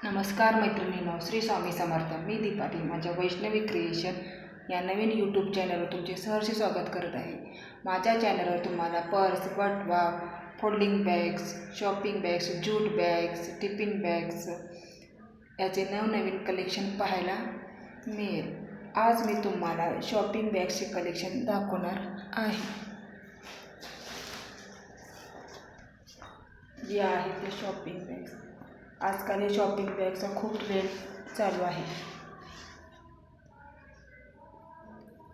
नमस्कार मैत्रिणींनो, श्री स्वामी समर्थ. मी दीपाली माझ्या वैष्णवी क्रिएशन या नवीन यूट्यूब चॅनलवर तुमचे सहर्ष स्वागत करत आहे. माझ्या चॅनलवर तुम्हाला पर्स, बटवा, folding bags, shopping bags, jute bags, tiffin bags याचे नवनवीन कलेक्शन पाहायला मिळेल. आज मी तुम्हाला शॉपिंग बॅग्सचे कलेक्शन दाखवणार आहे. जे आहे ते शॉपिंग बॅग्स. आजकाल हे शॉपिंग बॅगचा खूप ट्रेंड चालू आहे.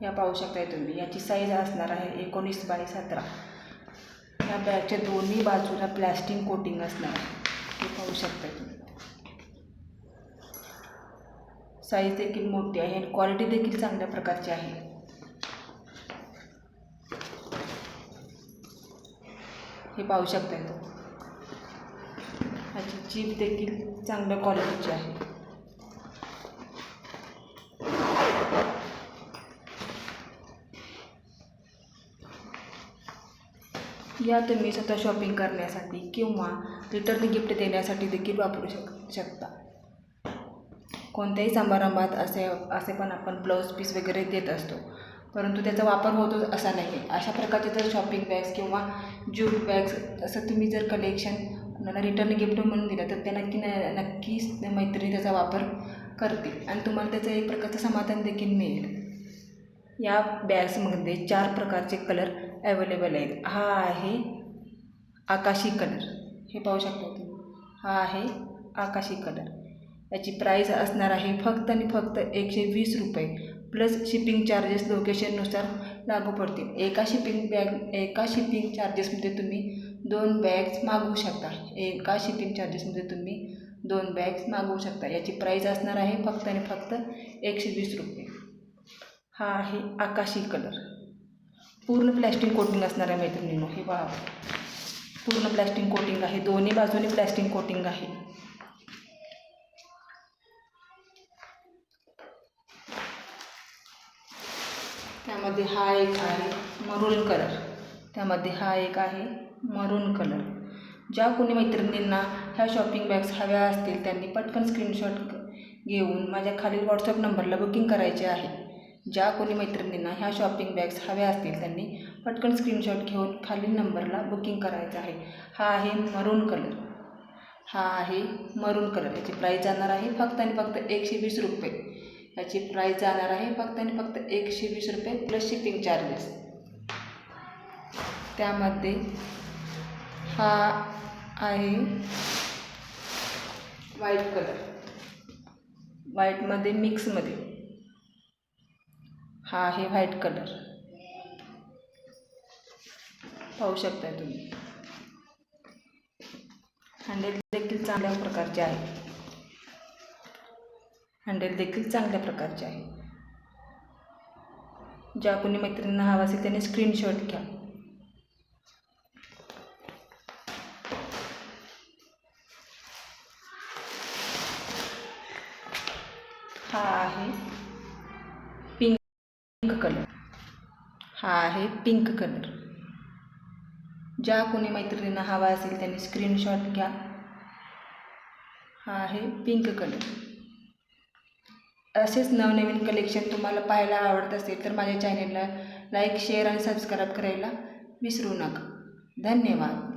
या पाहू शकताय तुम्ही. याची साईज असणार आहे 19x17. या बॅगच्या दोन्ही बाजूला प्लॅस्टिक कोटिंग असणार आहे. हे पाहू शकताय तुम्ही. साईज देखील मोठी आहे आणि क्वालिटी देखील चांगल्या प्रकारची आहे. हे पाहू शकताय तुम्ही. याची जीप देखील चांगल्या क्वालिटीची आहे. या तुम्ही स्वतः शॉपिंग करण्यासाठी किंवा रिटर्न गिफ्ट देण्यासाठी देखील वापरू शकता. कोणत्याही समारंभात असे पण आपण ब्लाऊज पीस वगैरे देत असतो, परंतु त्याचा वापर होतो असा नाही. अशा प्रकारचे जर शॉपिंग बॅग्स किंवा जूट बॅग्स असं तुम्ही जर कलेक्शन कोणाला रिटर्न गिफ्ट म्हणून दिलं तर ते नक्कीच मैत्रिणी त्याचा वापर करतील आणि तुम्हाला त्याचं एक प्रकारचं समाधान देखील मिळेल. या बॅग्समध्ये 4 प्रकारचे कलर अवेलेबल आहेत. हा आहे आकाशी कलर. हे पाहू शकता तुम्ही. हा आहे आकाशी कलर. याची प्राईस असणार आहे फक्त आणि फक्त 120 रुपये प्लस शिपिंग चार्जेस लोकेशननुसार लागू पडतील. एका शिपिंग चार्जेसमध्ये तुम्ही 2 बॅग्स मागवू शकता. एका शिपिंग चार्जेसमध्ये तुम्ही 2 बॅग्स मागवू शकता. याची प्राईस असणार आहे फक्त आणि फक्त 120 रुपये. हा आहे आकाशी कलर. पूर्ण प्लॅस्टिक कोटिंग असणार आहे मैत्रिणींनो. हे पहा, पूर्ण प्लॅस्टिक कोटिंग आहे. दोन्ही बाजूने प्लॅस्टिक कोटिंग आहे. त्यामध्ये हा एक आहे मरून कलर. त्यामध्ये हा एक आहे मरून कलर. ज्या कोणी मैत्रिणींना ह्या शॉपिंग बॅग्स हव्या असतील त्यांनी पटकन स्क्रीनशॉट घेऊन माझ्या खालील व्हॉट्सअप नंबरला बुकिंग करायचे आहे. ज्या कोणी मैत्रिणींना ह्या शॉपिंग बॅग्स हव्या असतील त्यांनी पटकन स्क्रीनशॉट घेऊन खालील नंबरला बुकिंग करायचं आहे. हा आहे मरून कलर. हा आहे मरून कलर. याची प्राईस जाणार आहे फक्त आणि फक्त 120 रुपये. याची प्राईस जाणार आहे फक्त आणि फक्त 120 रुपये प्लस शिपिंग चार्जेस. त्यामध्ये हा आहे व्हाईट कलर. व्हाईटमध्ये मिक्समध्ये. हा आहे व्हाईट कलर. पाहू शकता तुम्ही. हँडल देखील चांगल्या प्रकारचे आहे. हँडल देखील चांगल्या प्रकारचे आहे. ज्या कोणी मैत्रिणींना हवा असेल त्यांनी स्क्रीनशॉट घ्या. हा आहे पिंक कलर. हा आहे पिंक कलर. ज्या कोणी मैत्रिणींना हवा असेल त्यांनी स्क्रीनशॉट घ्या. हा आहे पिंक कलर. असेच नवनवीन कलेक्शन तुम्हाला पाहायला आवडत असेल तर माझ्या चॅनेलला लाईक, शेअर आणि सबस्क्राईब करायला विसरू नका. धन्यवाद.